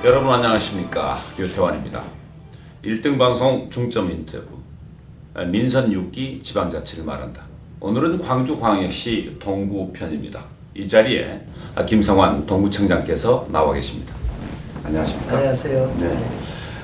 여러분 안녕하십니까, 유태환입니다. 1등 방송 중점 인터뷰 민선 6기 지방자치를 말한다. 오늘은 광주광역시 동구 편입니다. 이 자리에 김성환 동구청장께서 나와 계십니다. 안녕하십니까? 안녕하세요. 네.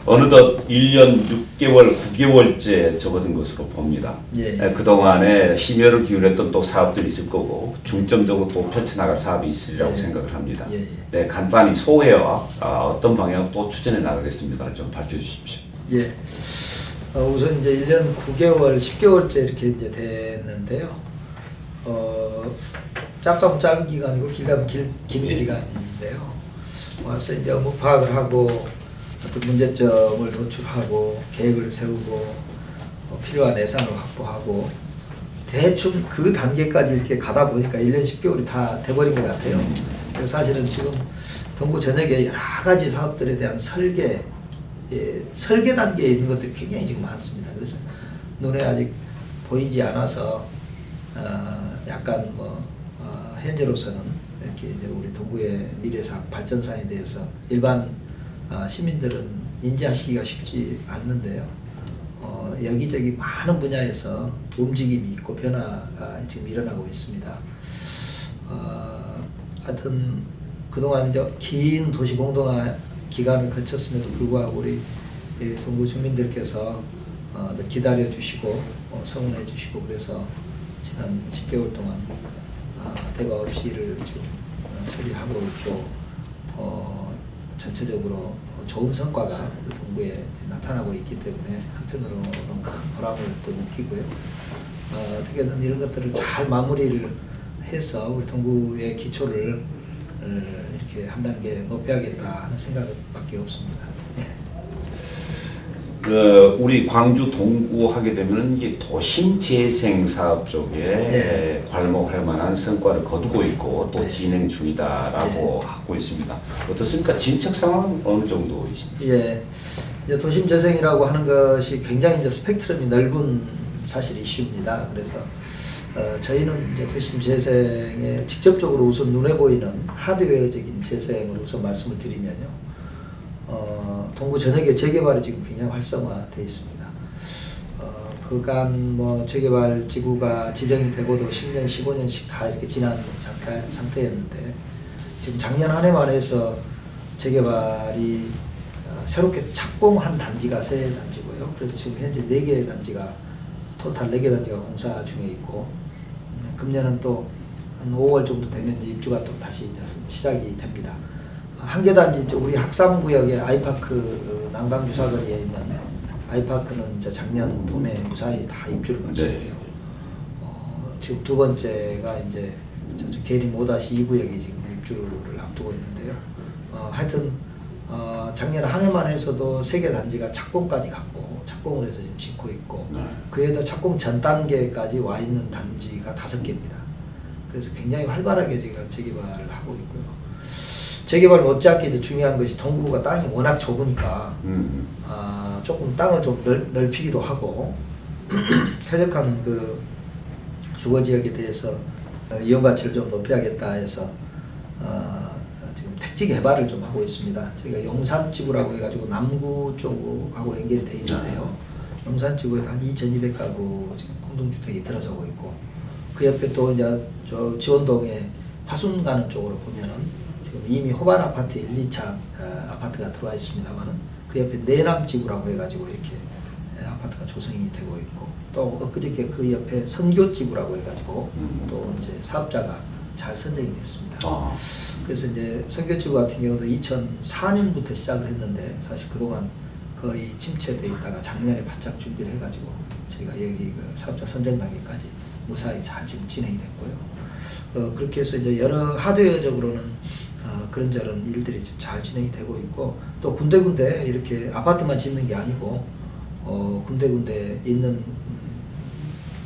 어느덧 1년 6개월, 9개월째 접어든 것으로 봅니다. 예. 그동안에 심혈을 기울였던 또 사업들이 있을 거고 중점적으로 또 펼쳐나갈 사업이 있으리라고 생각을 합니다. 네, 간단히 소회와 어떤 방향으로 또 추진해 나가겠습니다를 좀 밝혀주십시오. 예. 우선 이제 1년 9개월, 10개월째 이렇게 이제 됐는데요. 짧다면 짧은 기간이고 길다면 긴 기간인데요. 와서 이제 업무 파악을 하고 어떤 문제점을 도출하고 계획을 세우고 필요한 예산을 확보하고 대충 그 단계까지 이렇게 가다 보니까 1년 10개월이 다 돼버린 것 같아요. 그래서 사실은 지금 동구 전역에 여러 가지 사업들에 대한 설계 단계에 있는 것들이 굉장히 지금 많습니다. 그래서 눈에 아직 보이지 않아서 약간 현재로서는 이렇게 이제 우리 동구의 미래상 발전상에 대해서 일반 시민들은 인지하시기가 쉽지 않는데요. 여기저기 많은 분야에서 움직임이 있고 변화가 지금 일어나고 있습니다. 하여튼 그동안 이제 긴 도시 공동화 기간을 거쳤음에도 불구하고 우리 동구 주민들께서 기다려 주시고 성원해 주시고 그래서 지난 10개월 동안 대가 없이 일을 지금 처리하고 있고 전체적으로 좋은 성과가 우리 동구에 나타나고 있기 때문에 한편으로는 큰 보람을 또 느끼고요. 어떻게든 이런 것들을 잘 마무리를 해서 우리 동구의 기초를 이렇게 한 단계 높여야겠다 하는 생각밖에 없습니다. 우리 광주 동구 하게 되면 이게 도심 재생 사업 쪽에 괄목할 만한 성과를 거두고 있고 또 진행 중이다라고 하고 있습니다. 어떻습니까? 진척 상황은 어느 정도이신지? 예, 이제 도심 재생이라고 하는 것이 굉장히 이제 스펙트럼이 넓은 사실 이슈입니다. 그래서 저희는 이제 도심 재생에 직접적으로 우선 눈에 보이는 하드웨어적인 재생을 우선 말씀을 드리면요. 동구 전역의 재개발이 지금 굉장히 활성화되어 있습니다. 그간 재개발 지구가 지정이 되고도 10년, 15년씩 다 이렇게 지난 상태였는데 지금 작년 한 해만 해서 재개발이 새롭게 착공한 단지가 3단지고요. 그래서 지금 현재 4개의 단지가 토탈 4개 단지가 공사 중에 있고 금년은 또 한 5월 정도 되면 이제 입주가 또 다시 이제 시작이 됩니다. 한 개 단지 우리 학삼구역의 아이파크 난강주사거리에 있는 아이파크는 이제 작년 봄에 무사히 다 입주를 마쳤고요. 지금 두 번째가 이제 계림 5-2 구역이 지금 입주를 앞두고 있는데요. 하여튼 작년 한 해만 해서도 3개 단지가 착공까지 갔고 착공을 해서 지금 짓고 있고 그에다 착공 전 단계까지 와 있는 단지가 5개입니다. 그래서 굉장히 활발하게 제가 재개발을 하고 있고요. 재개발 못지않게 이제 중요한 것이 동구가 땅이 워낙 좁으니까 조금 땅을 좀 넓히기도 하고 쾌적한 그 주거지역에 대해서 이용가치를 좀 높여야겠다 해서 지금 택지 개발을 좀 하고 있습니다. 저희가 용산지구라고 해가지고 남구 쪽하고 연결이 되어 있는데요. 용산지구에 한 2,200가구 지금 공동주택이 들어서고 있고 그 옆에 또 이제 저 지원동에 화순 가는 쪽으로 보면은 지금 이미 호반 아파트 1, 2차 아파트가 들어와 있습니다만은 그 옆에 내남지구라고 해가지고 이렇게 아파트가 조성이 되고 있고 또 엊그저께 그 옆에 선교지구라고 해가지고 또 이제 사업자가 잘 선정이 됐습니다. 그래서 이제 선교지구 같은 경우도 2004년부터 시작을 했는데 사실 그동안 거의 침체돼 있다가 작년에 바짝 준비를 해가지고 저희가 여기 그 사업자 선정 단계까지 무사히 잘 지금 진행이 됐고요. 그렇게 해서 이제 여러 하드웨어적으로는 그런저런 일들이 잘 진행이 되고 있고 또 군데군데 이렇게 아파트만 짓는 게 아니고 군데군데 있는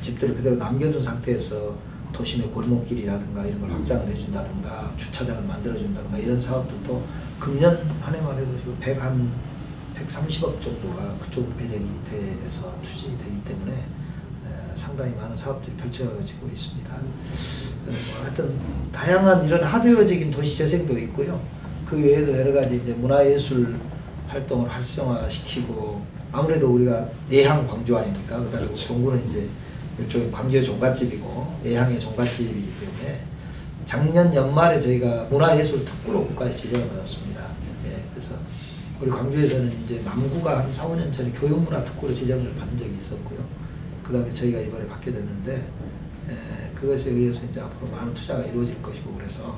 집들을 그대로 남겨둔 상태에서 도심의 골목길이라든가 이런 걸 확장을 해준다든가 주차장을 만들어준다든가 이런 사업들도 금년 한 해만 해도 지금 130억 정도가 그쪽으로 배정이 돼서 추진이 되기 때문에 상당히 많은 사업들이 펼쳐지고 있습니다. 하여튼 다양한 이런 하드웨어적인 도시 재생도 있고요. 그 외에도 여러 가지 이제 문화예술 활동을 활성화시키고 아무래도 우리가 내향 광주 아닙니까? 그다음에 동구는 이제 일종의 광주의 종갓집이고 내향의 종갓집이기 때문에 작년 연말에 저희가 문화예술 특구로 국가에서 지정을 받았습니다. 예, 그래서 우리 광주에서는 이제 남구가 한 4, 5년 전에 교육문화 특구로 지정을 받은 적이 있었고요. 그 다음에 저희가 이번에 받게 됐는데 그것에 의해서 이제 앞으로 많은 투자가 이루어질 것이고 그래서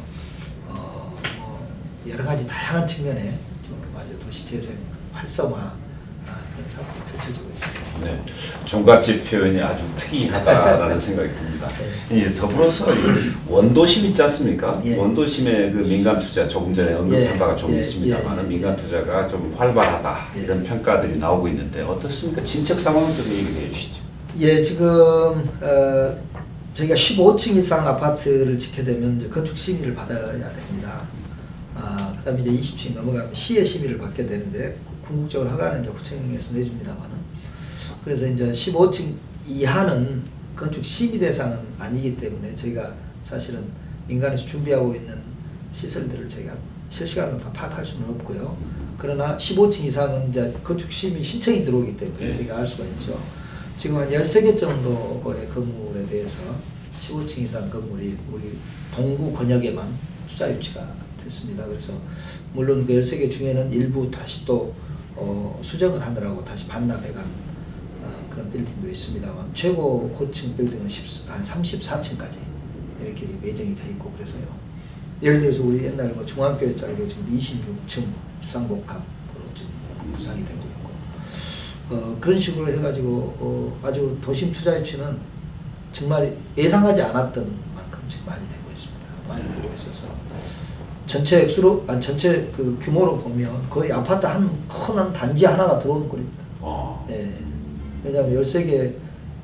뭐 여러 가지 다양한 측면에 지금 아주 도시재생 활성화 그런 사업이 펼쳐지고 있습니다. 네, 종갓집 표현이 아주 특이하다라는 생각이 듭니다. 예, 더불어서 원도심 있지 않습니까? 예. 원도심의 그 민간 투자 조금 전에 언급한 바가 좀 예. 있습니다만 예. 민간 투자가 좀 활발하다 예. 이런 평가들이 나오고 있는데 어떻습니까? 진척 상황 좀 얘기해 주시죠. 예, 지금 저희가 15층 이상 아파트를 짓게 되면 이제 건축 심의를 받아야 됩니다. 그다음에 이제 20층 넘어가면 시의 심의를 받게 되는데 궁극적으로 허가는 이제 구청에서 내줍니다만은 그래서 이제 15층 이하는 건축 심의 대상은 아니기 때문에 저희가 사실은 민간에서 준비하고 있는 시설들을 저희가 실시간으로 다 파악할 수는 없고요. 그러나 15층 이상은 이제 건축 심의 신청이 들어오기 때문에 저희가 알 수가 있죠. 지금 한 13개 정도의 건물에 대해서 15층 이상 건물이 우리 동구 권역에만 투자 유치가 됐습니다. 그래서 물론 그 13개 중에는 일부 다시 또 수정을 하느라고 다시 반납해간 그런 빌딩도 있습니다만 최고 고층 빌딩은 한 34층까지 이렇게 지금 예정이 돼 있고 그래서요. 예를 들어서 우리 옛날 뭐 중앙교회 짤고 지금 26층 주상복합으로 지금 구상이 되고 있고 그런 식으로 해가지고 아주 도심 투자 유치는 정말 예상하지 않았던 만큼 지금 많이 되고 있습니다. 많이 되고 있어서 전체 액수로 전체 그 규모로 보면 거의 아파트 한 큰 단지 하나가 들어오는 꼴입니다. 네. 왜냐하면 13개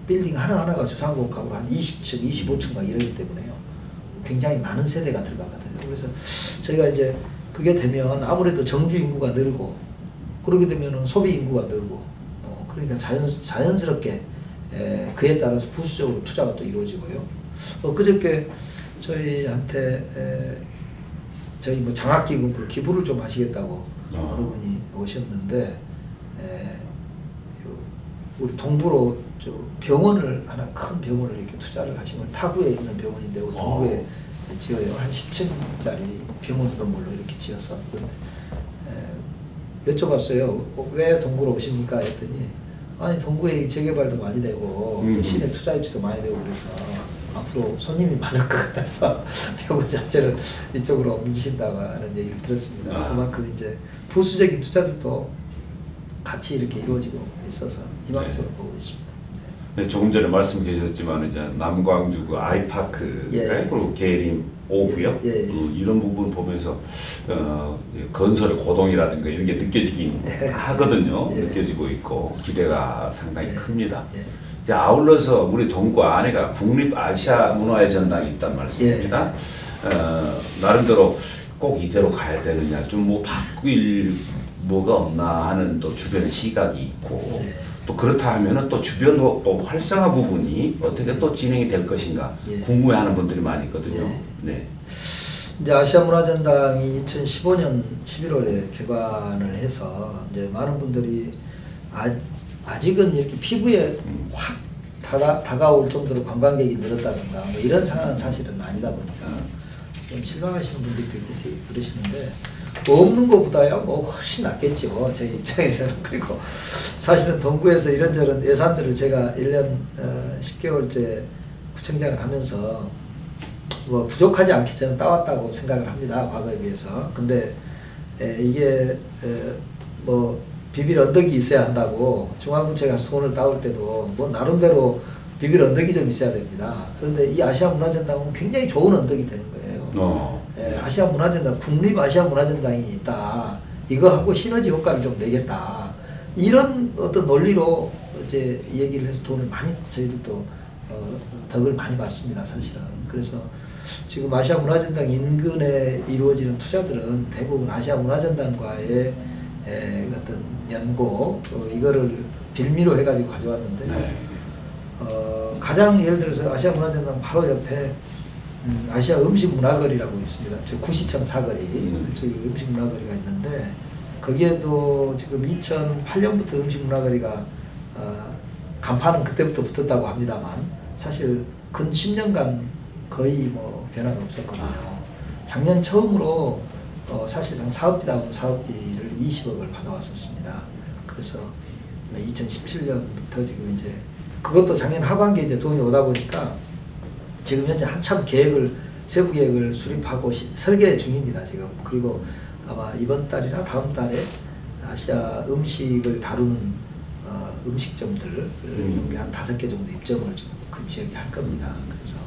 빌딩 하나하나가 주상복합으로 한 20층, 25층 막 이러기 때문에요. 굉장히 많은 세대가 들어가거든요. 그래서 저희가 이제 그게 되면 아무래도 정주 인구가 늘고 그러게 되면 소비 인구가 늘고 그러니까 자연스럽게 그에 따라서 부수적으로 투자가 또 이루어지고요. 그저께 저희한테 저희 뭐 장학기금으로 기부를 좀 하시겠다고 어느 분이 오셨는데 우리 동구로 병원을 하나 큰 병원을 이렇게 투자를 하시면 타구에 있는 병원인데 우리 동구에 지어요. 한 10층짜리 병원 건물로 이렇게 지어서 여쭤봤어요. 왜 동구로 오십니까? 했더니 아니 동구에 재개발도 많이 되고 시내 투자 유치도 많이 되고 그래서 앞으로 손님이 많을 것 같아서 병원 자체를 이쪽으로 옮기신다고 하는 얘기를 들었습니다. 그만큼 이제 부수적인 투자들도 같이 이렇게 이루어지고 있어서 희망적으로 보고 있습니다. 네, 조금 전에 말씀 계셨지만 이제 남광주 그 아이파크 그리고 계림 5구역 이런 부분 보면서 건설의 고동이라든가 이런 게 느껴지긴 하거든요. 느껴지고 있고 기대가 상당히 큽니다. 이제 아울러서 우리 동구 안에가 국립 아시아 문화의 전당이 있단 말씀입니다. 나름대로 꼭 이대로 가야 되느냐, 좀 뭐 바뀔 뭐가 없나 하는 또 주변의 시각이 있고 또 그렇다 하면은 또 주변 또 활성화 부분이 어떻게 또 진행이 될 것인가 궁금해하는 분들이 많이 있거든요. 네. 이제 아시아 문화전당이 2015년 11월에 개관을 해서 이제 많은 분들이 아직은 이렇게 피부에 확 다가올 정도로 관광객이 늘었다든가 뭐 이런 상황은 사실은 아니다 보니까 좀 실망하시는 분들도 있고 그러시는데 없는 것보다야 뭐 훨씬 낫겠죠. 제 입장에서는. 그리고 사실은 동구에서 이런저런 예산들을 제가 1년 10개월째 구청장을 하면서 뭐 부족하지 않게 저는 따왔다고 생각을 합니다. 과거에 비해서. 근데 이게 뭐 비빌 언덕이 있어야 한다고 중앙부처에 가서 돈을 따올 때도 뭐 나름대로 비빌 언덕이 좀 있어야 됩니다. 그런데 이 아시아 문화전당은 굉장히 좋은 언덕이 되는 거예요. 아시아 문화전당, 국립 아시아 문화전당이 있다. 이거하고 시너지 효과를 좀 내겠다. 이런 어떤 논리로 이제 얘기를 해서 돈을 많이 저희들도 덕을 많이 받습니다. 사실은. 그래서 지금 아시아 문화전당 인근에 이루어지는 투자들은 대부분 아시아 문화전당과의 어떤 연고 이거를 빌미로 해가지고 가져왔는데 가장 예를 들어서 아시아 문화전당 바로 옆에 아시아 음식 문화거리라고 있습니다. 저 구시청 사거리 그쪽에 음식 문화거리가 있는데 거기에도 지금 2008년부터 음식 문화거리가 간판은 그때부터 붙었다고 합니다만 사실 근 10년간 거의 뭐 변화가 없었거든요. 작년 처음으로 사실상 사업비다운 사업비를 20억을 받아왔었습니다. 그래서 2017년부터 지금 이제 그것도 작년 하반기에 이제 돈이 오다 보니까 지금 현재 한참 세부 계획을 수립하고 설계 중입니다, 지금. 그리고 아마 이번 달이나 다음 달에 아시아 음식을 다루는 음식점들을 한 5개 정도 입점을 지금 그 지역에 할 겁니다. 그래서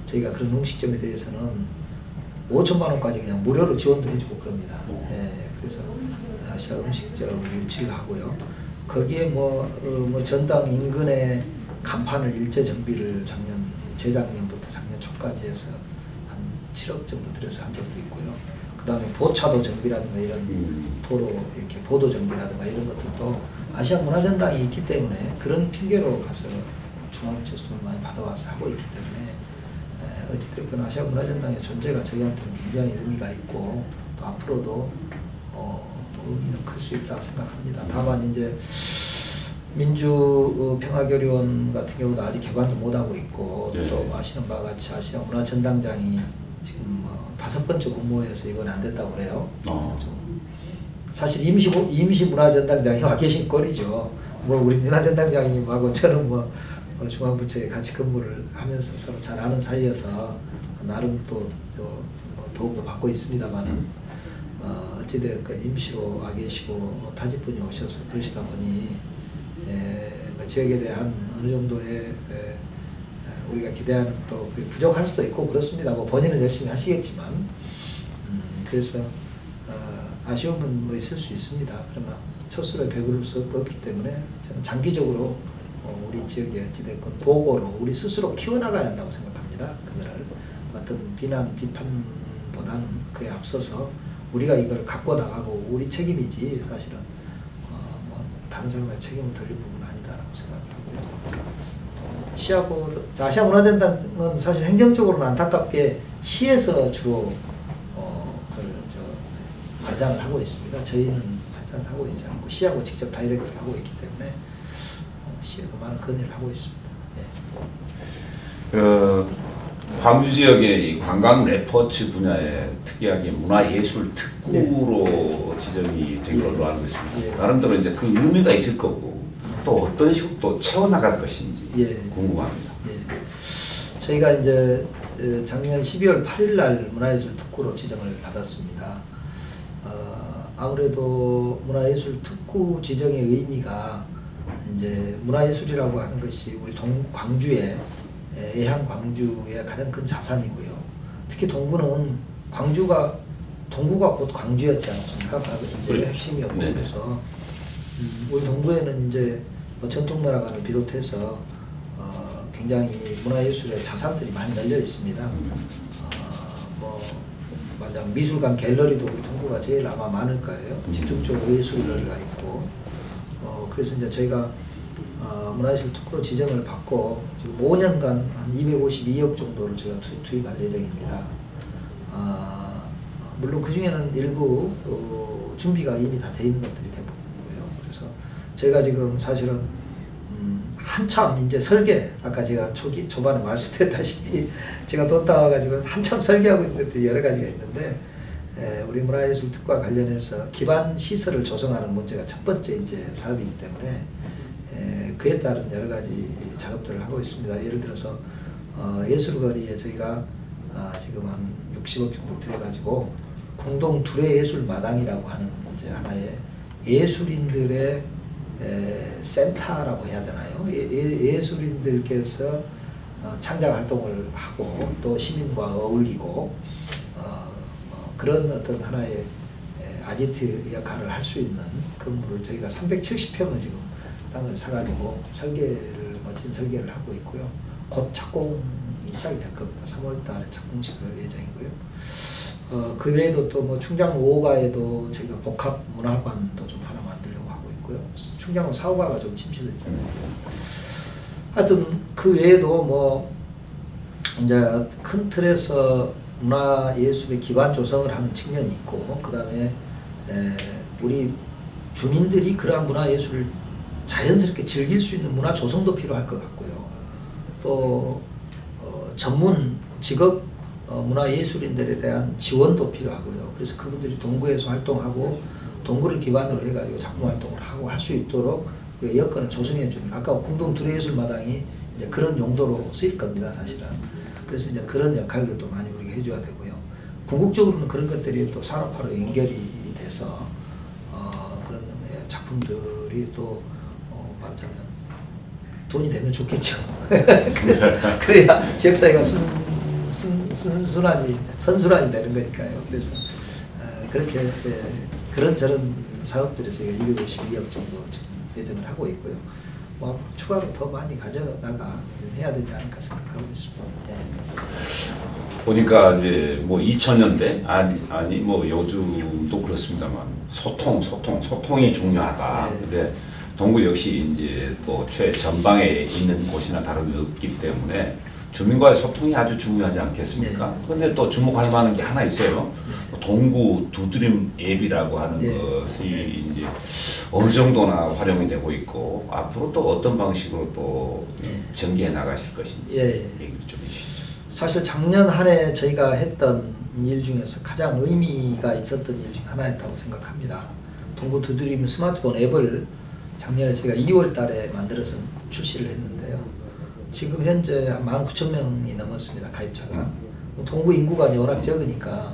저희가 그런 음식점에 대해서는 5천만 원까지 그냥 무료로 지원도 해주고 그럽니다. 예, 그래서 아시아 음식점을 유치를 하고요. 거기에 뭐 전당 인근에 간판을 일제 정비를 재작년부터 작년 초까지 해서 한 7억 정도 들여서 한 적도 있고요. 그 다음에 보차도 정비라든가 이런 도로 이렇게 보도 정비라든가 이런 것들도 아시아 문화전당이 있기 때문에 그런 핑계로 가서 중앙부처에서 돈을 많이 받아와서 하고 있기 때문에 어찌됐건 아시아 문화전당의 존재가 저희한테는 굉장히 의미가 있고 또 앞으로도 의미는 클 수 있다고 생각합니다. 다만 이제 민주평화교류원 같은 경우도 아직 개관도 못하고 있고 또 아시는 바와 같이 아시아 문화전당장이 지금 5번째 공모해서 이번에 안 됐다고 그래요. 사실 임시문화전당장이 와 계신 꼴이죠. 뭐 우리 문화전당장님하고 저는 중앙부처에 같이 근무를 하면서 서로 잘 아는 사이여서 나름 또 도움도 받고 있습니다만은 어찌되었건 임시로 와 계시고 타집분이 오셔서 그러시다 보니 지역에 대한 어느 정도의 우리가 기대하는 또 부족할 수도 있고 그렇습니다. 뭐 본인은 열심히 하시겠지만 그래서 아쉬움은 뭐 있을 수 있습니다. 그러나 첫술에 배부를 수 없기 때문에 저는 장기적으로 우리 지역에 어찌됐건 보고로 우리 스스로 키워나가야 한다고 생각합니다. 그거를 어떤 비판보다는 그에 앞서서 우리가 이걸 갖고 나가고 우리 책임이지 사실은 뭐 다른 사람의 책임을 돌릴 부분은 아니다라고 생각을 하고요. 아시아 문화전당은 사실 행정적으로는 안타깝게 시에서 주로 관장을 하고 있습니다. 저희는 관장을 하고 있지 않고 시하고 직접 다이렉트를 하고 있기 때문에 시에도 많은 건의를 하고 있습니다. 광주 지역의 이 관광 레포츠 분야에 특이하게 문화예술 특구로 지정이 된 걸로 알고 있습니다. 나름대로 이제 그 의미가 있을 거고 또 어떤 식으로 또 채워나갈 것인지 궁금합니다. 저희가 이제 작년 12월 8일 날 문화예술 특구로 지정을 받았습니다. 아무래도 문화예술 특구 지정의 의미가 이제 문화예술이라고 하는 것이 우리 광주의 애향 광주의 가장 큰 자산이고요. 특히 동구는 동구가 곧 광주였지 않습니까? 이제 핵심이었고 그래서 우리 동구에는 이제 전통문화관을 비롯해서 굉장히 문화예술의 자산들이 많이 널려 있습니다. 미술관 갤러리도 우리 동구가 제일 아마 많을 거예요. 집중적으로 예술 갤러리가 있고 그래서 이제 저희가 문화예술 특구로 지정을 받고 지금 5년간 한 252억 정도를 저희가 투입할 예정입니다. 물론 그 중에는 일부 준비가 이미 다 돼 있는 것들이 대부분이고요. 그래서 저희가 지금 사실은 한참 이제 아까 제가 초반에 말씀드렸다시피 제가 돈 따와가지고 한참 설계하고 있는 것들이 여러 가지가 있는데 우리 문화예술 특구와 관련해서 기반 시설을 조성하는 문제가 첫 번째 이제 사업이기 때문에 그에 따른 여러 가지 작업들을 하고 있습니다. 예를 들어서 예술거리에 저희가 지금 한 60억 정도 들여가지고 공동 두레예술마당이라고 하는 이제 하나의 예술인들의 센터라고 해야 되나요? 예술인들께서 창작 활동을 하고 또 시민과 어울리고 그런 어떤 하나의 아지트 역할을 할 수 있는 건물을 저희가 370평을 지금 땅을 사가지고 멋진 설계를 하고 있고요. 곧 착공이 시작이 될 겁니다. 3월 달에 착공식을 예정이고요. 그 외에도 또 뭐 충장로 5가에도 저희가 복합 문화관도 좀 하나 만들려고 하고 있고요. 충장로 4호가가 좀 침체됐잖아요. 하여튼 그 외에도 뭐 이제 큰 틀에서 문화예술의 기반 조성을 하는 측면이 있고, 그 다음에 우리 주민들이 그러한 문화예술을 자연스럽게 즐길 수 있는 문화 조성도 필요할 것 같고요. 또 전문 직업 문화예술인들에 대한 지원도 필요하고요. 그래서 그분들이 동구에서 활동하고 동구를 기반으로 해가지고 작품 활동을 하고 할 수 있도록 여건을 조성해 주는, 아까 공동 두레예술마당이 이제 그런 용도로 쓰일 겁니다, 사실은. 그래서 이제 그런 역할들도 많이 우리가 해줘야 되고요. 궁극적으로는 그런 것들이 또 산업화로 연결이 돼서 그런 작품들이 또 말하자면 돈이 되면 좋겠죠. 그래서 그래야 지역사회가 선순환이 되는 거니까요. 그래서 그렇게 그런저런 사업들을 저희가 252억 정도 예정을 하고 있고요. 뭐 추가로 더 많이 가져다가 해야 되지 않을까 생각하고 있습니다. 네. 보니까 이제 뭐 2000년대 아니 뭐 요즘도 그렇습니다만 소통이 중요하다. 네. 근데 동구 역시 이제 또 최전방에 있는 곳이나 다름이 없기 때문에 주민과의 소통이 아주 중요하지 않겠습니까? 그런데 또 주목할 만한 게 하나 있어요. 동구 두드림 앱이라고 하는 것이 이제 어느 정도나 활용이 되고 있고 앞으로 또 어떤 방식으로 또 전개해 나가실 것인지 얘기를 좀 해주시죠. 사실 작년 한 해 저희가 했던 일 중에서 가장 의미가 있었던 일 중 하나였다고 생각합니다. 동구 두드림 스마트폰 앱을 작년에 제가 2월 달에 만들어서 출시를 했는데요. 지금 현재 한 19,000명이 넘었습니다, 가입자가. 동구 인구가 워낙 적으니까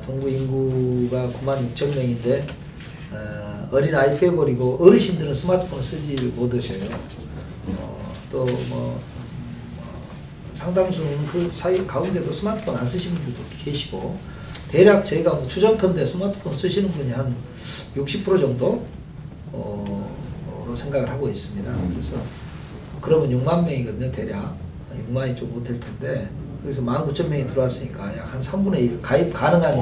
동구 인구가 96,000명인데 어린 아이 빼버리고 어르신들은 스마트폰을 쓰지 못하셔요. 또 뭐 상당수는 그 사이 가운데도 스마트폰 안 쓰시는 분들도 계시고, 대략 저희가 뭐 추정컨대 스마트폰 쓰시는 분이 한 60% 정도 로 생각을 하고 있습니다. 그래서 그러면 6만 명이거든요, 대략. 6만이 좀 못될 텐데, 그래서 19,000명이 들어왔으니까 약 한 3분의 1, 가입 가능한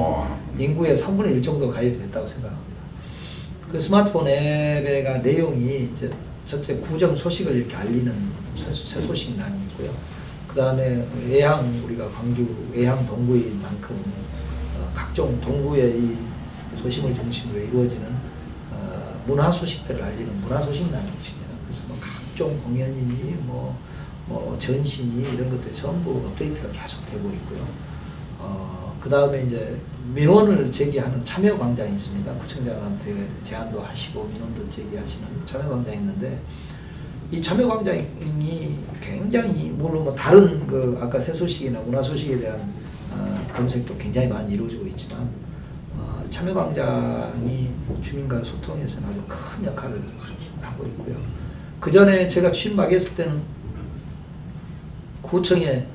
인구의 3분의 1 정도 가입이 됐다고 생각합니다. 그 스마트폰 앱의 내용이 이제 첫째 구정 소식을 이렇게 알리는 새 소식란이 있고요. 그 다음에 우리가 광주 외향 동구인 만큼 각종 동구의 이 도심을 중심으로 이루어지는 문화 소식들을 알리는 문화 소식란이 있습니다. 그래서 뭐 각종 공연이니 뭐 전시니 이런 것들이 전부 업데이트가 계속 되고 있고요. 그 다음에 이제 민원을 제기하는 참여광장이 있습니다. 구청장한테 제안도 하시고 민원도 제기하시는 참여광장이 있는데, 이 참여광장이 굉장히 물론 뭐 다른 그 아까 새 소식이나 문화 소식에 대한 검색도 굉장히 많이 이루어지고 있지만 참여광장이 주민과 소통에서는 아주 큰 역할을 하고 있고요. 그 전에 제가 취임 막 했을 때는 구청에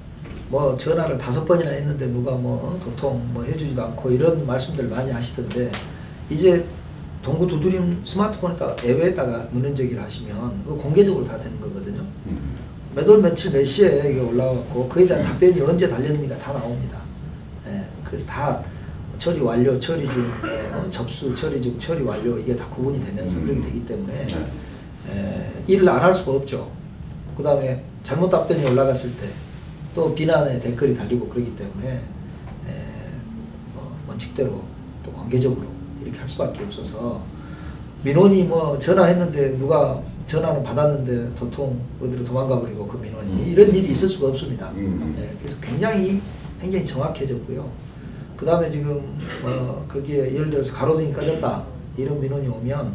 뭐 전화를 5번이나 했는데 누가 뭐 도통 뭐 해주지도 않고 이런 말씀들 많이 하시던데, 이제 동구 두드림 스마트폰에다가 앱에다가 문연 제기를 하시면 그거 공개적으로 다 되는 거거든요. 몇 월 며칠 몇 시에 이게 올라왔고 그에 대한 답변이 언제 달렸는가 다 나옵니다. 그래서 다 처리 완료, 처리 중, 접수, 처리 중, 처리 완료, 이게 다 구분이 되면서 그렇게 되기 때문에 일을 안 할 수가 없죠. 그 다음에 잘못 답변이 올라갔을 때 또 비난의 댓글이 달리고 그러기 때문에 원칙대로 또 공개적으로 이렇게 할 수밖에 없어서, 민원이 뭐 전화했는데 누가 전화는 받았는데 도통 어디로 도망가 버리고 그 민원이 이런 일이 있을 수가 없습니다. 그래서 굉장히 정확해졌고요. 그 다음에 지금 거기에 예를 들어서 가로등이 꺼졌다 이런 민원이 오면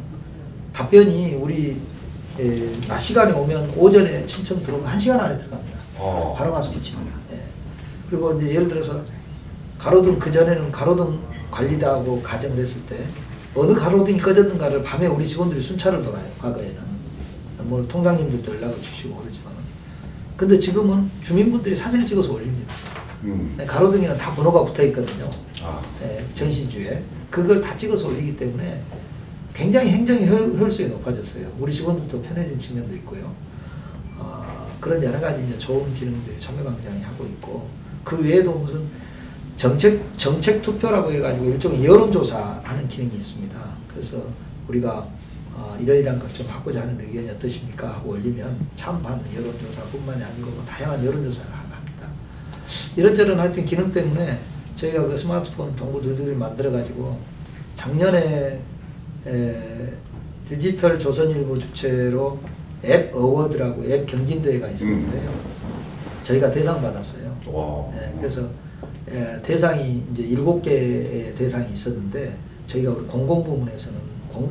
답변이 우리 낮 시간에 오면 오전에 신청 들어오면 1시간 안에 들어갑니다. 바로 가서 붙입니다. 그리고 이제 예를 들어서 가로등, 그전에는 가로등 관리다고 가정을 했을 때 어느 가로등이 꺼졌는가를 밤에 우리 직원들이 순찰을 돌아요. 과거에는 뭐 통장님들도 연락을 주시고 그러지만, 근데 지금은 주민분들이 사진을 찍어서 올립니다. 가로등에는 다 번호가 붙어 있거든요. 전신주에 그걸 다 찍어서 올리기 때문에 굉장히 행정의 효율성이 높아졌어요. 우리 직원들도 편해진 측면도 있고요. 그런 여러 가지 이제 좋은 기능들이 참여광장이 하고 있고, 그 외에도 무슨 정책 투표라고 해가지고 일종의 여론조사 하는 기능이 있습니다. 그래서 우리가 이러이러한 것 좀 하고자 하는 의견이 어떠십니까 하고 올리면 찬반 여론조사뿐만이 아니고 뭐 다양한 여론조사를 합니다. 이런저런 하여튼 기능 때문에 저희가 그 스마트폰 동구 두드를 만들어 가지고 작년에 디지털 조선일보 주최로 앱 어워드라고 앱 경진대회가 있었는데요. 저희가 대상 받았어요. 그래서 대상이 이제 7개의 대상이 있었는데 저희가 우리 공공부문에서는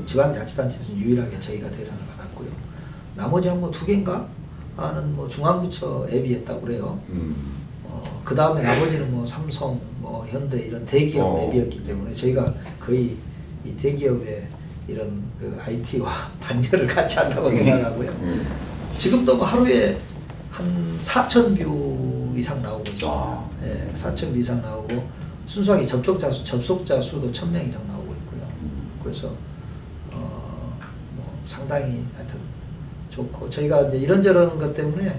지방자치단체에서는 유일하게 저희가 대상을 받았고요. 나머지 한 뭐 2개인가 하는 뭐 중앙부처 앱이 했다고 그래요. 그 다음에 나머지는 뭐 삼성, 뭐 현대 이런 대기업 앱이었기 때문에 저희가 거의 이 대기업의 이런 그 IT와 단절을 같이 한다고 생각하고요. 지금도 뭐 하루에 한 4,000뷰 이상 나오고 있습니다. 4,000뷰 이상 나오고 순수하게 접속자 수도 1,000명 이상 나오고 있고요. 그래서 뭐 상당히 하여튼 좋고 저희가 이제 이런저런 것 때문에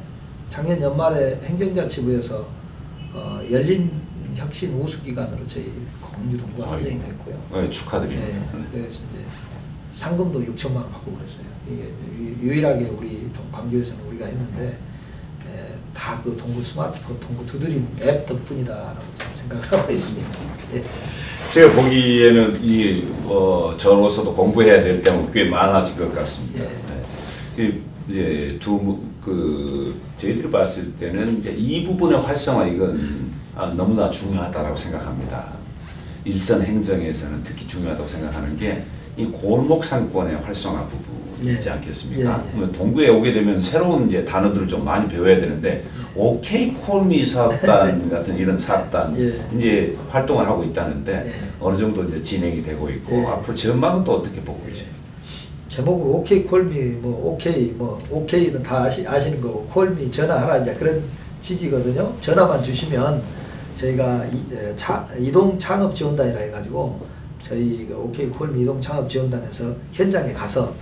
작년 연말에 행정자치부에서 열린 혁신 우수기관으로 저희 공유 동구가 선정이 됐고요. 축하드립니다. 그래서 이제 상금도 6천만 원 받고 그랬어요. 이게 유일하게 우리 광주에서는 우리가 했는데 다 그 동구 스마트폰, 동구 두드림 앱 덕분이다라고 저는 생각하고 있습니다. 제가 보기에는 저로서도 공부해야 될 점은 꽤 많아질 것 같습니다. 이제 저희들이 봤을 때는 이제 이 부분의 활성화 이건 너무나 중요하다라고 생각합니다. 일선 행정에서는 특히 중요하다고 생각하는 게 이 골목 상권의 활성화 부분이지 않겠습니까? 동구에 오게 되면 새로운 이제 단어들을 좀 많이 배워야 되는데 OK 콜미 사업단 같은 이런 사업단 이제 활동을 하고 있다는데 어느 정도 이제 진행이 되고 있고 앞으로 전망은 또 어떻게 보고 계세요? 제목으로 OK 콜미 뭐 OK는 다 아시는 거고 콜미 전화하라 이제 그런 취지거든요. 전화만 주시면 저희가 이동 창업 지원단이라 해가지고 저희 그 OK 콜미 이동 창업 지원단에서 현장에 가서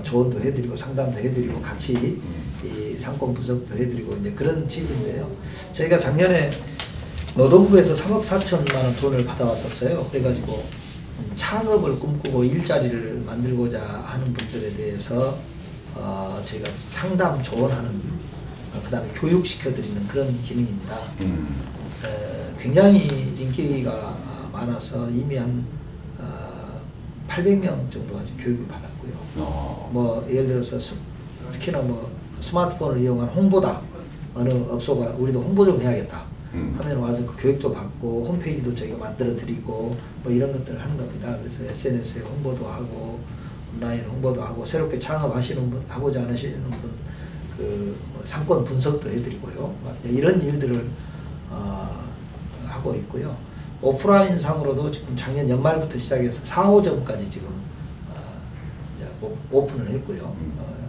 조언도 해드리고 상담도 해드리고 같이 이 상권 분석도 해드리고 이제 그런 취지인데요. 저희가 작년에 노동부에서 3억 4천만 원 돈을 받아왔었어요. 그래가지고 창업을 꿈꾸고 일자리를 만들고자 하는 분들에 대해서 저희가 상담 조언하는 그 다음에 교육시켜드리는 그런 기능입니다. 굉장히 인기가 많아서 이미 한 800명 정도가 교육을 받았고요. 뭐 예를 들어서 특히나 뭐 스마트폰을 이용한 홍보다 어느 업소가 우리도 홍보 좀 해야겠다 하면 와서 그 교육도 받고 홈페이지도 저희가 만들어 드리고 뭐 이런 것들을 하는 겁니다. 그래서 SNS에 홍보도 하고 온라인 홍보도 하고 새롭게 창업하시는 분 하고자 하시는 분 그 상권 분석도 해드리고요. 이런 일들을 하고 있고요. 오프라인 상으로도 지금 작년 연말부터 시작해서 4호점까지 지금 이제 오픈을 했고요.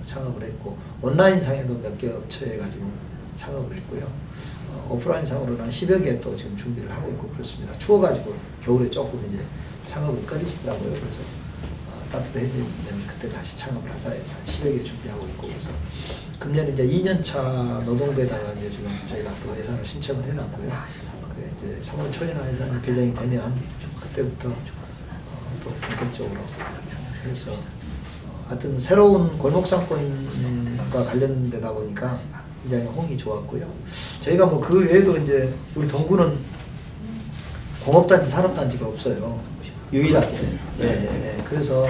창업을 했고 온라인 상에도 몇 개 업체가 지금 창업을 했고요. 오프라인 상으로는 한 10여 개 또 지금 준비를 하고 있고 그렇습니다. 추워가지고 겨울에 조금 이제 창업을 꺼리시더라고요. 그래서 따뜻해지면 그때 다시 창업을 하자 해서 한 10여 개 준비하고 있고 그래서 금년 이제 2년차 노동배상을 이제 지금 저희가 또 예산을 신청을 해놨고요. 이제 3월 초에나 예산이 배정이 되면 그때부터 또 본격적으로 해서 하여튼 새로운 골목상권과 관련되다 보니까 굉장히 호응이 좋았고요. 저희가 뭐 그 외에도 이제 우리 동구는 공업단지, 산업단지가 없어요. 유일하게. 그래서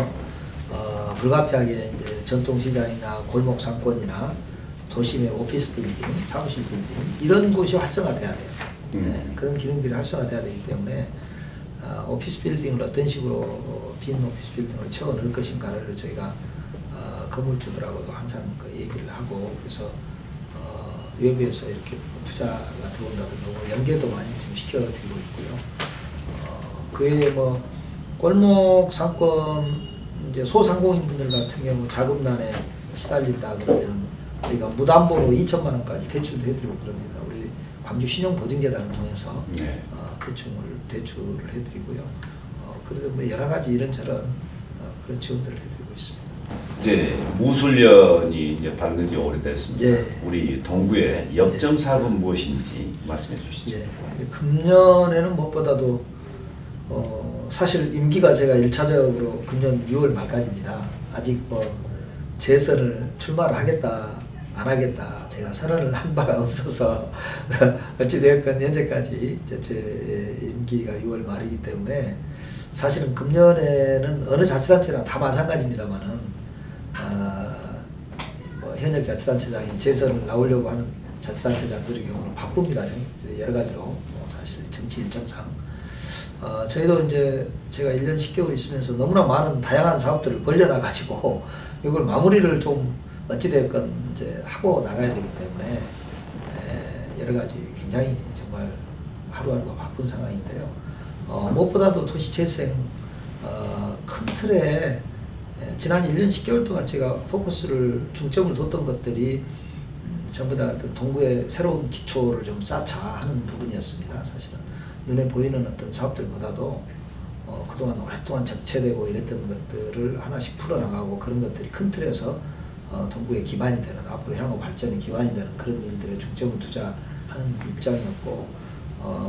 불가피하게 이제 전통시장이나 골목상권이나 도심의 오피스 빌딩, 사무실 빌딩 이런 곳이 활성화돼야 돼요. 그런 기능들이 활성화돼야 되기 때문에 오피스 빌딩을 어떤 식으로 빈 오피스 빌딩을 채워 넣을 것인가를 저희가 건물주들하고도 항상 그 얘기를 하고 그래서 외부에서 이렇게 투자가 들어온다든가 연계도 많이 지금 시켜드리고 있고요. 그 외에 뭐 골목 상권 이제 소상공인 분들 같은 경우 자금난에 시달린다 그러면 저희가 무담보로 2천만 원까지 대출도 해드리고 그럽니다. 우리 광주 신용보증재단을 통해서 대출을 해드리고요. 그래도 뭐 여러 가지 이런저런 그런 지원들을 해드리고 있습니다. 이제 무술년이 이제 받는 지 오래됐습니다. 우리 동구의 역점 사업은 무엇인지 말씀해 주시죠. 금년에는 무엇보다도 사실 임기가 제가 1차적으로 금년 6월 말까지입니다. 아직 뭐 재선을 출마를 하겠다 안 하겠다. 제가 선언을 한 바가 없어서 어찌되었건 현재까지 제 임기가 6월 말이기 때문에 사실은 금년에는 어느 자치단체나 다 마찬가지입니다만은 뭐 현역 자치단체장이 재선을 나오려고 하는 자치단체장들의 경우는 바쁩니다. 여러 가지로 사실 정치 일정상 저희도 이제 제가 1년 10개월 있으면서 너무나 많은 다양한 사업들을 벌려놔가지고 이걸 마무리를 좀 어찌되었건 이제 하고 나가야 되기 때문에 여러 가지 굉장히 정말 하루하루가 바쁜 상황인데요. 무엇보다도 도시재생 큰 틀에 지난 1년 10개월 동안 제가 포커스를 중점을 뒀던 것들이 전부 다 동구의 새로운 기초를 좀 쌓자 하는 부분이었습니다. 사실은 눈에 보이는 어떤 사업들보다도 그동안 오랫동안 적체되고 이랬던 것들을 하나씩 풀어나가고 그런 것들이 큰 틀에서 동구의 기반이 되는 앞으로 향후 발전의 기반이 되는 그런 일들에 중점을 두자 하는 입장이었고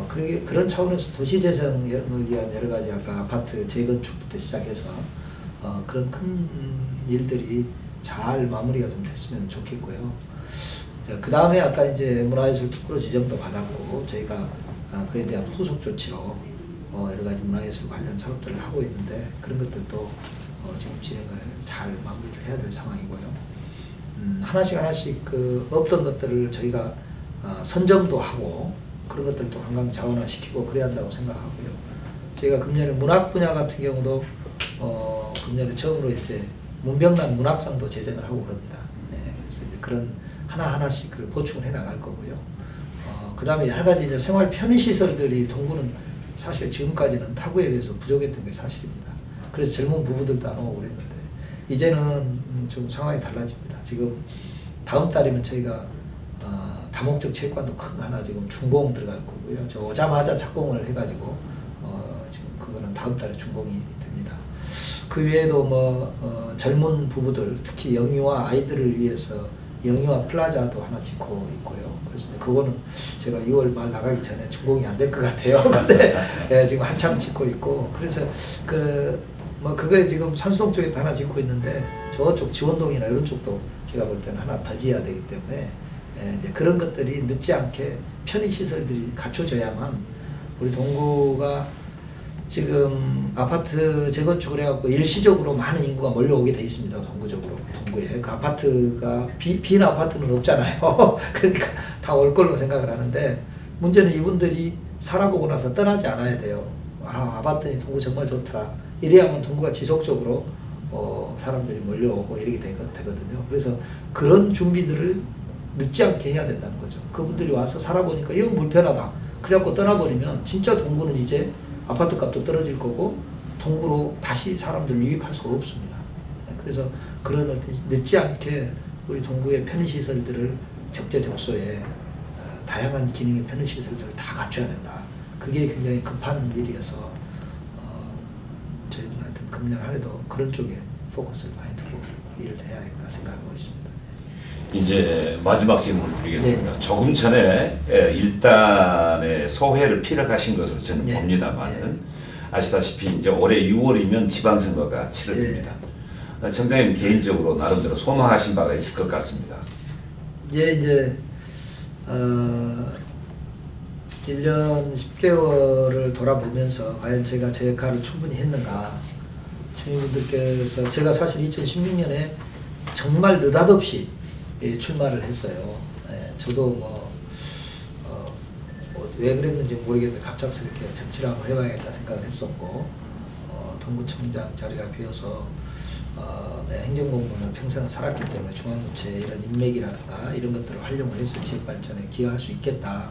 그런 차원에서 도시재생을 위한 여러 가지 아까 아파트 재건축부터 시작해서 그런 큰 일들이 잘 마무리가 좀 됐으면 좋겠고요. 그 다음에 아까 이제 문화예술 특구로 지정도 받았고 저희가 그에 대한 후속 조치로 여러 가지 문화예술 관련 사업들을 하고 있는데 그런 것들도 지금 진행을 잘 마무리를 해야 될 상황이고요. 하나씩 없던 것들을 저희가 선정도 하고 그런 것들도 관광 자원화시키고 그래야 한다고 생각하고요. 저희가 금년에 문학 분야 같은 경우도 금년에 처음으로 이제 문병란 문학상도 제정을 하고 그럽니다. 네, 그래서 이제 그런 하나씩 보충을 해 나갈 거고요. 그 다음에 여러 가지 이제 생활 편의 시설들이 동구는 사실 지금까지는 타구에 비해서 부족했던 게 사실입니다. 그래서 젊은 부부들도 안 오고 그랬는데 이제는 좀 상황이 달라집니다. 지금 다음 달이면 저희가 다목적 체육관도 큰 거 하나 지금 준공 들어갈 거고요. 저 오자마자 착공을 해가지고 지금 그거는 다음 달에 준공이 됩니다. 그 외에도 뭐 젊은 부부들 특히 영유아 아이들을 위해서 영유아 플라자도 하나 짓고 있고요. 그래서 그거는 제가 6월 말 나가기 전에 준공이 안 될 것 같아요. 근데 예, 지금 한참 짓고 있고 그래서 그거에 지금 산수동 쪽에도 하나 짓고 있는데 저쪽 지원동이나 이런 쪽도 제가 볼 때는 하나 더 지어야 되기 때문에 이제 그런 것들이 늦지 않게 편의시설들이 갖춰져야만 우리 동구가 지금 아파트 재건축을 해갖고 일시적으로 많은 인구가 몰려오게 돼 있습니다. 동구에 그 아파트가 빈 아파트는 없잖아요. 그러니까 다 올 걸로 생각을 하는데 문제는 이분들이 살아보고 나서 떠나지 않아야 돼요. 아파트니 동구 정말 좋더라. 이래야만 동구가 지속적으로 사람들이 몰려오고 이렇게 되거든요. 그래서 그런 준비들을 늦지 않게 해야 된다는 거죠. 그분들이 와서 살아보니까 이건 불편하다. 그래갖고 떠나버리면 진짜 동구는 이제 아파트 값도 떨어질 거고 동구로 다시 사람들 유입할 수가 없습니다. 그래서 그런 어떤 늦지 않게 우리 동구의 편의시설들을 적재적소에 다양한 기능의 편의시설들을 다 갖춰야 된다. 그게 굉장히 급한 일이어서 저희는 하여튼 금년 한 해도 그런 쪽에 포커스를 많이 두고 일을 해야겠다 생각하고 있습니다. 이제 마지막 질문을 드리겠습니다. 네. 조금 전에 일단의 소회를 피력하신 것으로 저는 네. 봅니다만 네. 아시다시피 이제 올해 6월이면 지방선거가 치러집니다. 네. 청장님 개인적으로 나름대로 소망하신 바가 있을 것 같습니다. 이제 1년 10개월을 돌아보면서 과연 제가 제 역할을 충분히 했는가. 주민분들께서 제가 사실 2016년에 정말 느닷없이 출마를 했어요. 저도 왜 그랬는지 모르겠는데 갑작스럽게 정치를 한번 해봐야겠다 생각을 했었고 동구청장 자리가 비어서 행정공무원을 평생 살았기 때문에 중앙부처 이런 인맥이라든가 이런 것들을 활용을 해서 지역 발전에 기여할 수 있겠다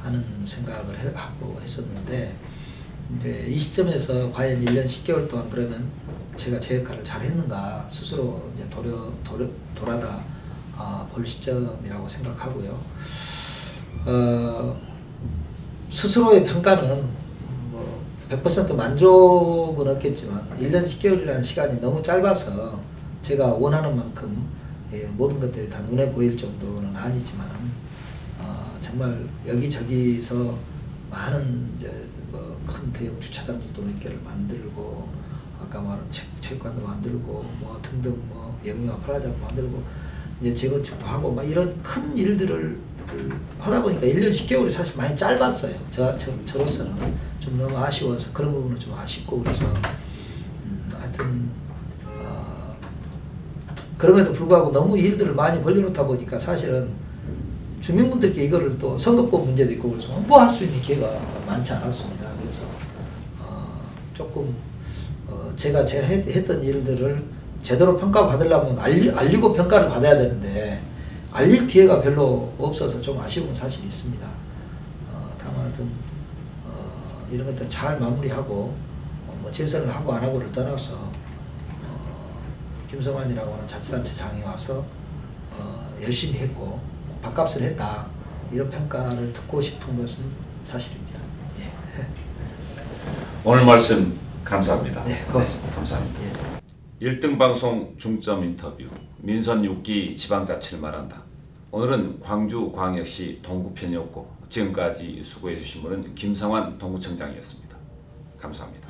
하는 생각을 하고 했었는데 이 시점에서 과연 1년 10개월 동안 그러면 제가 제 역할을 잘 했는가 스스로 이제 돌아다 볼 시점이라고 생각하고요. 스스로의 평가는 100% 만족은 없겠지만 1년 10개월이라는 시간이 너무 짧아서 제가 원하는 만큼 모든 것들이 다 눈에 보일 정도는 아니지만 정말 여기저기서 많은 이제 큰 대형 주차장들도 몇 개를 만들고 아까 말한 체육관도 만들고 등등 영유아 플라자도 만들고 이제 재건축도 하고 막 이런 큰 일들을 하다 보니까 1년 10개월이 사실 많이 짧았어요. 저로서는 좀 너무 아쉬워서 그런 부분은 좀 아쉽고 그래서 하여튼 그럼에도 불구하고 너무 일들을 많이 벌려놓다 보니까 사실은 주민분들께 이거를 또 선거법 문제도 있고 그래서 홍보할 수 있는 기회가 많지 않았습니다. 그래서 조금 제가 했던 일들을 제대로 평가받으려면 알리고 평가를 받아야 되는데 알릴 기회가 별로 없어서 좀 아쉬움은 사실 있습니다. 다만 하여튼 이런 것들 잘 마무리하고 뭐 재선을 하고 안 하고를 떠나서 김성환이라고 하는 자치단체장이 와서 열심히 했고 밥값을 했다 이런 평가를 듣고 싶은 것은 사실입니다. 예. 오늘 말씀 감사합니다. 네, 고맙습니다. 감사합니다. 예. 1등 방송 중점 인터뷰 민선 6기 지방자치를 말한다. 오늘은 광주광역시 동구편이었고 지금까지 수고해 주신 분은 김성환 동구청장이었습니다. 감사합니다.